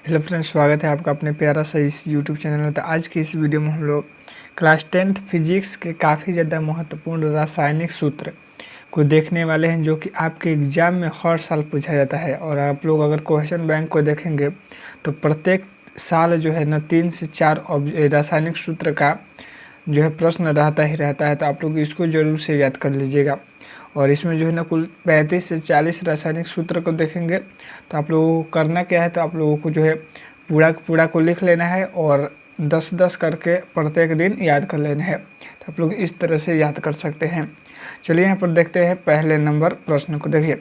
Hello friends, स्वागत है आपका अपने प्यारा सा इस यूट्यूब चैनल में। तो आज की इस वीडियो में हम लोग क्लास 10th फिजिक्स के काफ़ी ज़्यादा महत्वपूर्ण रासायनिक सूत्र को देखने वाले हैं, जो कि आपके एग्ज़ाम में हर साल पूछा जाता है। और आप लोग अगर क्वेश्चन बैंक को देखेंगे तो प्रत्येक साल जो है ना 3 से 4 रासायनिक सूत्र का जो है प्रश्न रहता ही रहता है। तो आप लोग इसको ज़रूर से याद कर लीजिएगा। और इसमें जो है ना कुल 35 से 40 रासायनिक सूत्र को देखेंगे। तो आप लोगों को करना क्या है, तो आप लोगों को जो है पूरा को लिख लेना है और 10-10 करके प्रत्येक दिन याद कर लेना है। तो आप लोग इस तरह से याद कर सकते हैं। चलिए यहाँ पर देखते हैं पहले नंबर प्रश्न को। देखिए,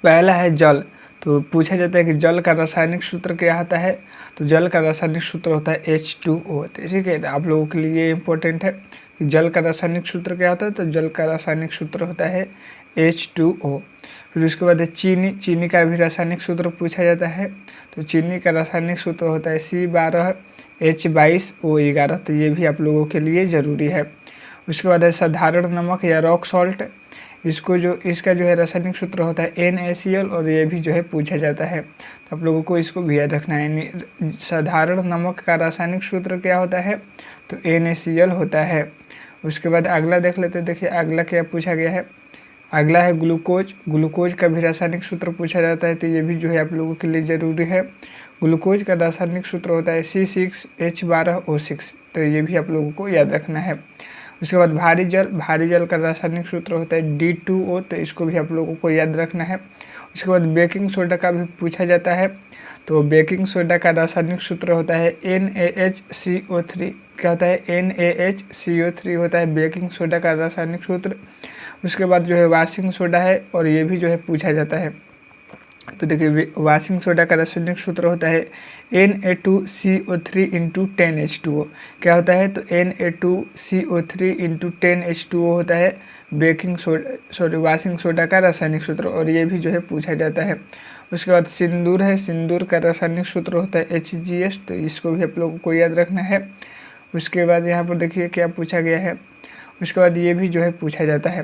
पहला है जल। तो पूछा जाता है कि जल का रासायनिक सूत्र क्या होता है। तो जल का रासायनिक सूत्र होता है H2O। ठीक है, आप लोगों के लिए इम्पोर्टेंट है कि जल का रासायनिक सूत्र क्या होता है। तो जल का रासायनिक सूत्र होता है H2O। फिर उसके बाद है चीनी। चीनी का भी रासायनिक सूत्र पूछा जाता है। तो चीनी का रासायनिक सूत्र होता है C12H22O11। तो ये भी आप लोगों के लिए ज़रूरी है। उसके बाद है साधारण नमक या रॉक सॉल्ट। इसका जो है रासायनिक सूत्र होता है NaCl, और ये भी जो है पूछा जाता है। तो आप लोगों को इसको भी याद रखना है। साधारण नमक का रासायनिक सूत्र क्या होता है, तो NaCl होता है। उसके बाद अगला देख लेते हैं। देखिए अगला क्या पूछा गया है। अगला है ग्लूकोज। ग्लूकोज का भी रासायनिक सूत्र पूछा जाता है। तो ये भी जो है आप लोगों के लिए ज़रूरी है। ग्लूकोज का रासायनिक सूत्र होता है C6H12O6। तो ये भी आप लोगों को याद रखना है। उसके बाद भारी जल। भारी जल का रासायनिक सूत्र होता है D2O। तो इसको भी आप लोगों को याद रखना है। उसके बाद बेकिंग सोडा का भी पूछा जाता है। तो बेकिंग सोडा का रासायनिक सूत्र होता है NaHCO3। क्या होता है, NaHCO3 होता है बेकिंग सोडा का रासायनिक सूत्र। उसके बाद जो है वाशिंग सोडा है, और ये भी जो है पूछा जाता है। तो देखिए वाशिंग सोडा का रासायनिक सूत्र होता है Na2CO3 इंटू 10H2O। क्या होता है, तो Na2CO3 इंटू 10H2O होता है बेकिंग सोडा वाशिंग सोडा का रासायनिक सूत्र, और ये भी जो है पूछा जाता है। उसके बाद सिंदूर है। सिंदूर का रासायनिक सूत्र होता है HGS। तो इसको भी आप लोगों को याद रखना है। उसके बाद यहाँ पर देखिए क्या पूछा गया है। उसके बाद ये भी जो है पूछा जाता है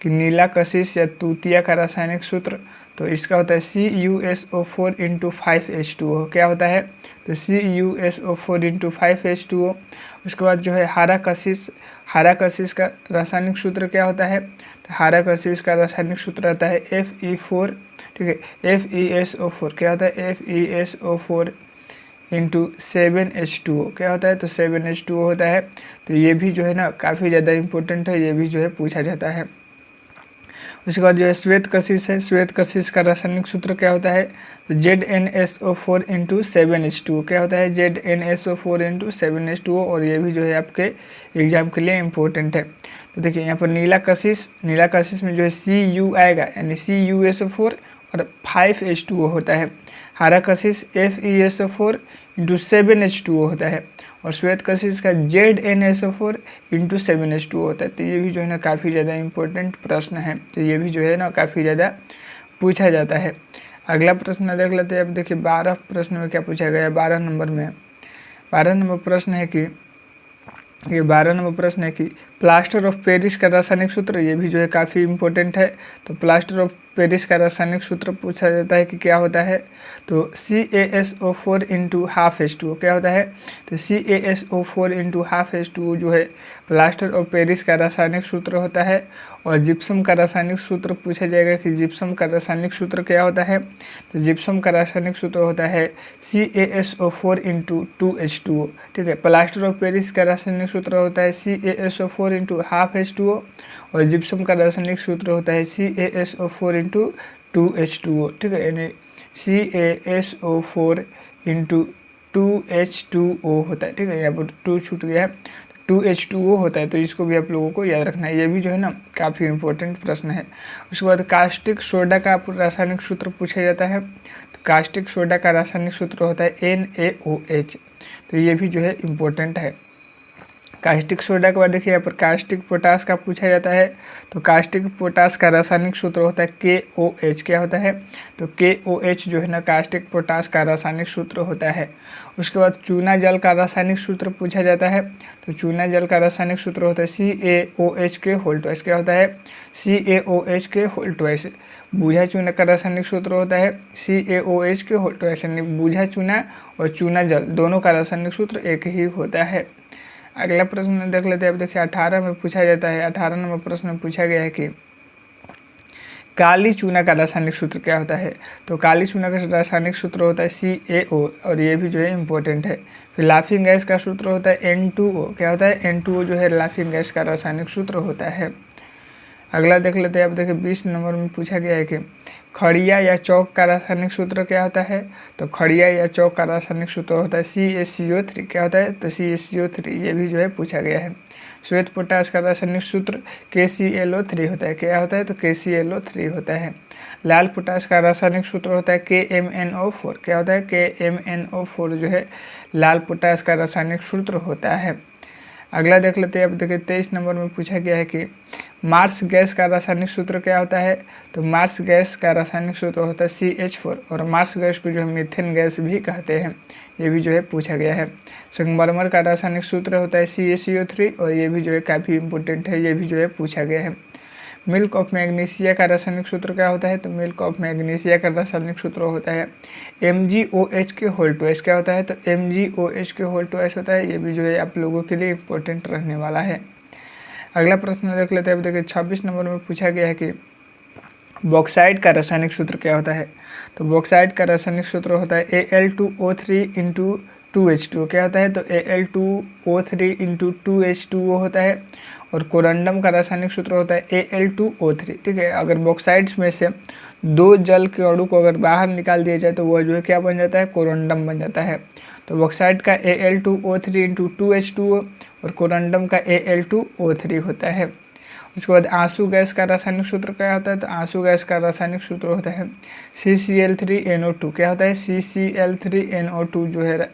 कि नीला कशिश या तूतिया का रासायनिक सूत्र। तो इसका होता है CuSO4 इंटू 5H2O। क्या होता है, तो CuSO4 इंटू 5H2O। उसके बाद जो है हरा कशिश। हरा कशिश का रासायनिक सूत्र क्या होता है, तो हरा कशिश का रासायनिक सूत्र आता है Fe4। ठीक है, FeSO4। क्या होता है, FeSO4 इंटू 7H2O। क्या होता है, तो 7H2O होता है। तो ये भी जो है ना काफ़ी ज़्यादा इंपॉर्टेंट है, ये भी जो है पूछा जाता है। उसके बाद जो है श्वेत कशिश है। श्वेत कशिश का रासायनिक सूत्र क्या होता है, तो ZnSO4 इंटू 7H2O। क्या होता है, ZnSO4 इंटू 7H2O, और ये भी जो है आपके एग्जाम के लिए इम्पोर्टेंट है। तो देखिए यहाँ पर नीला कशिश में जो है Cu आएगा, यानी CuSO4 और 5H2O होता है। हरा कशिश FeSO4 इंटू 7H2O होता है, और श्वेत कशिश का ZnSO4 इंटू 7H2O होता है। तो ये भी जो है ना काफ़ी ज़्यादा इंपॉर्टेंट प्रश्न है। तो ये भी जो है ना काफ़ी ज़्यादा पूछा जाता है। अगला प्रश्न देख लेते हैं। अब देखिए 12 प्रश्न में क्या पूछा गया है। 12 नंबर प्रश्न है कि ये 12 नंबर प्रश्न है कि प्लास्टर ऑफ पेरिस का रासायनिक सूत्र। ये भी जो है काफ़ी इंपॉर्टेंट है। तो प्लास्टर ऑफ पेरिस का रासायनिक सूत्र पूछा जाता है कि क्या होता है, तो CaSO4 इंटू 12H2O। क्या होता है, तो CaSO4 इंटू 12H2O जो है प्लास्टर ऑफ पेरिस का रासायनिक सूत्र होता है। और जिप्सम का रासायनिक सूत्र पूछा जाएगा कि जिप्सम का रासायनिक सूत्र क्या होता है, तो जिप्सम का रासायनिक सूत्र होता है CaSO4 इंटू 2H2O। ठीक है, प्लास्टर ऑफ पेरिस का रासायनिक सूत्र होता है CaSO4 इंटू 12H2O, और जिप्सम का रासायनिक सूत्र होता है CaSO4 इंटू 2H2O। ठीक है, यानी CaSO4 इंटू 2H2O होता है। ठीक है, यहाँ पर 2 छूट गया है, 2H2O होता है। तो इसको भी आप लोगों को याद रखना है। ये भी जो है ना काफ़ी इंपॉर्टेंट प्रश्न है। उसके बाद कास्टिक सोडा का रासायनिक सूत्र पूछा जाता है। तो कास्टिक सोडा का रासायनिक सूत्र होता है NaOH। तो ये भी जो है इम्पोर्टेंट है। कास्टिक सोडा के बाद देखिए यहाँ पर कास्टिक पोटास का पूछा जाता है। तो कास्टिक पोटास का रासायनिक सूत्र होता है KOH। क्या होता है? तो KOH जो है ना कास्टिक पोटास का रासायनिक सूत्र होता है। उसके बाद चूना जल का रासायनिक सूत्र पूछा जाता है। तो चूना जल का रासायनिक सूत्र होता है CaOH के होल ट्वाइस। क्या होता है? CaOH के होल ट्वाइस। बूझा चूना का रासायनिक सूत्र होता है CaOH के होल ट्वाइस। यानी बूझा चूना और चूना जल दोनों का रासायनिक सूत्र एक ही होता है। अगला प्रश्न देख लेते हैं। अब देखिए 18 में पूछा जाता है। 18 नंबर प्रश्न में पूछा गया है कि काली चूना का रासायनिक सूत्र क्या होता है? तो काली चूना का रासायनिक सूत्र होता है CaO और ये भी जो है इम्पोर्टेंट है। फिर लाफिंग गैस का सूत्र होता है N2O। क्या होता है? N2O जो है लाफिंग गैस का रासायनिक सूत्र होता है। अगला देख लेते हैं। अब देखिए 20 नंबर में पूछा गया है कि खड़िया या चौक का रासायनिक सूत्र क्या होता है? तो खड़िया या चौक का रासायनिक सूत्र होता है CaCO3। क्या होता है? तो CaCO3 ये भी जो है पूछा गया है। श्वेत पोटास का रासायनिक सूत्र KClO3 होता है। क्या होता है? तो KClO3 होता है। लाल पोटास का रासायनिक सूत्र होता है KMnO4। क्या होता है? KMnO4 जो है लाल पोटास का रासायनिक सूत्र होता है। अगला देख लेते हैं। अब देखिए 23 नंबर में पूछा गया है कि मार्स गैस का रासायनिक सूत्र क्या होता है? तो मार्स गैस का रासायनिक सूत्र होता है CH4 और मार्स गैस को जो है मीथेन गैस भी कहते हैं। ये भी जो है पूछा गया है। संगमरमर का रासायनिक सूत्र होता है CaCO3 और ये भी जो है काफ़ी इंपॉर्टेंट है। ये भी जो है पूछा गया है। मिल्क ऑफ मैग्नीशिया का रासायनिक सूत्र क्या होता है? तो मिल्क ऑफ मैग्नीशिया का रासायनिक सूत्र होता है MgOH के होल ट्वाइस। क्या होता है? तो MgOH के होल ट्वाइस होता है। ये भी जो है आप लोगों के लिए इम्पोर्टेंट रहने वाला है। अगला प्रश्न देख लेते हैं। अब देखिए 26 नंबर में पूछा गया है कि बॉक्साइट का रासायनिक सूत्र क्या होता है? तो बॉक्साइट का रासायनिक सूत्र होता है Al2O3 इंटू 2H2O। क्या होता है? तो Al2O3 इंटू 2H2O होता है। और कोरंडम का रासायनिक सूत्र होता है Al2O3। ठीक है, अगर बॉक्साइड्स में से दो जल के अणु को अगर बाहर निकाल दिया जाए तो वह जो है क्या बन जाता है? कोरंडम बन जाता है। तो बॉक्साइट का Al2O3 इंटू 2H2O और कोरंडम का Al2O3 होता है। उसके बाद आंसू गैस का रासायनिक सूत्र क्या होता है? तो आंसू गैस का रासायनिक सूत्र होता है CCl3NO2। क्या होता है? CCl3NO2 जो है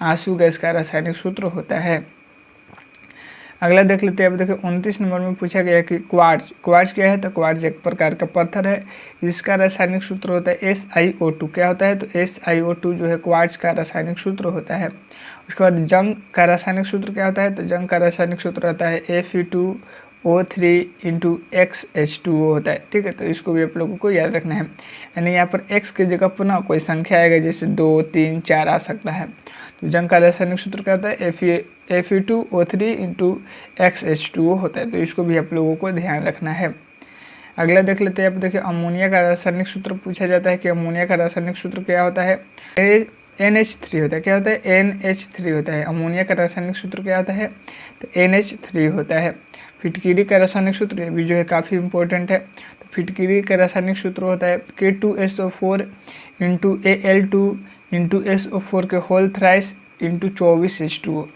आंसू गैस का रासायनिक सूत्र होता है। अगला देख लेते हैं। अब देखिए 29 नंबर में पूछा गया है कि क्वार्ट्ज क्या है? तो क्वार्ट्ज एक प्रकार का पत्थर है। इसका रासायनिक सूत्र होता है SiO2। क्या होता है? तो SiO2 जो है क्वार्ट्ज का रासायनिक सूत्र होता है। उसके बाद जंग का रासायनिक सूत्र क्या होता है? तो जंग का रासायनिक सूत्र होता है Fe2O3 इंटू XH2O होता है। ठीक है, तो इसको भी आप लोगों को याद रखना है। यानी यहाँ पर X की जगह पर ना कोई संख्या आएगा, जैसे 2, 3, 4 आ सकता है। तो जंग का रासायनिक सूत्र क्या होता है? Fe2O3 इंटू XH2O होता है। तो इसको भी आप लोगों को ध्यान रखना है। अगला देख लेते हैं। आप देखिए अमोनिया का रासायनिक सूत्र पूछा जाता है कि अमोनिया का रासायनिक सूत्र क्या होता है? NH3 होता है। क्या होता है? NH3 होता है। अमोनिया का रासायनिक सूत्र क्या होता है? तो NH3 होता है। फिटकिरी का रासायनिक सूत्र ये भी जो है काफ़ी इंपॉर्टेंट है। तो फिटकिरी का रासायनिक सूत्र होता है K2SO4 into Al2 into SO4 के होल थ्राइस इंटू 24H2O।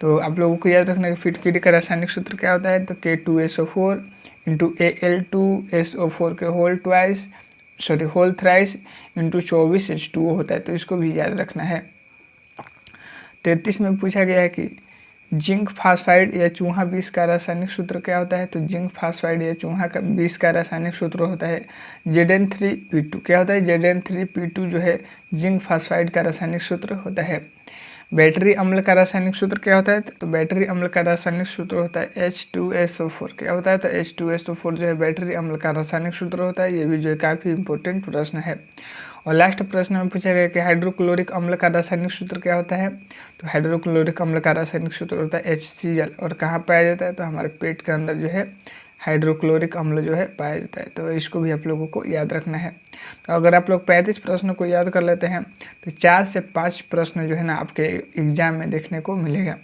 तो आप लोगों को याद रखना कि फिटकिरी का रासायनिक सूत्र क्या होता है? तो K2SO4 इंटू Al2SO4 के होल थ्राइस इंटू 24H2O होता है। तो इसको भी याद रखना है। 33 में पूछा गया है कि जिंक फास्फाइड या चूहा विष का रासायनिक सूत्र क्या होता है? तो जिंक फास्फाइड या चूहा का विष का रासायनिक सूत्र होता है Zn3P2। क्या होता है? Zn3P2 जो है जिंक फास्फाइड का रासायनिक सूत्र होता है। बैटरी अम्ल का रासायनिक सूत्र क्या होता है? तो बैटरी अम्ल का रासायनिक सूत्र होता है H2SO4। क्या होता है? तो H2SO4 जो है बैटरी अम्ल का रासायनिक सूत्र होता है। ये भी जो है काफ़ी इंपॉर्टेंट प्रश्न है। और लास्ट प्रश्न में पूछा गया कि हाइड्रोक्लोरिक अम्ल का रासायनिक सूत्र क्या होता है? तो हाइड्रोक्लोरिक अम्ल का रासायनिक सूत्र होता है HCl। और कहाँ पाया जाता है? तो हमारे पेट के अंदर जो है हाइड्रोक्लोरिक अम्ल जो है पाया जाता है। तो इसको भी आप लोगों को याद रखना है। तो अगर आप लोग 35 प्रश्नों को याद कर लेते हैं तो 4 से 5 प्रश्न जो है ना आपके एग्जाम में देखने को मिलेगा।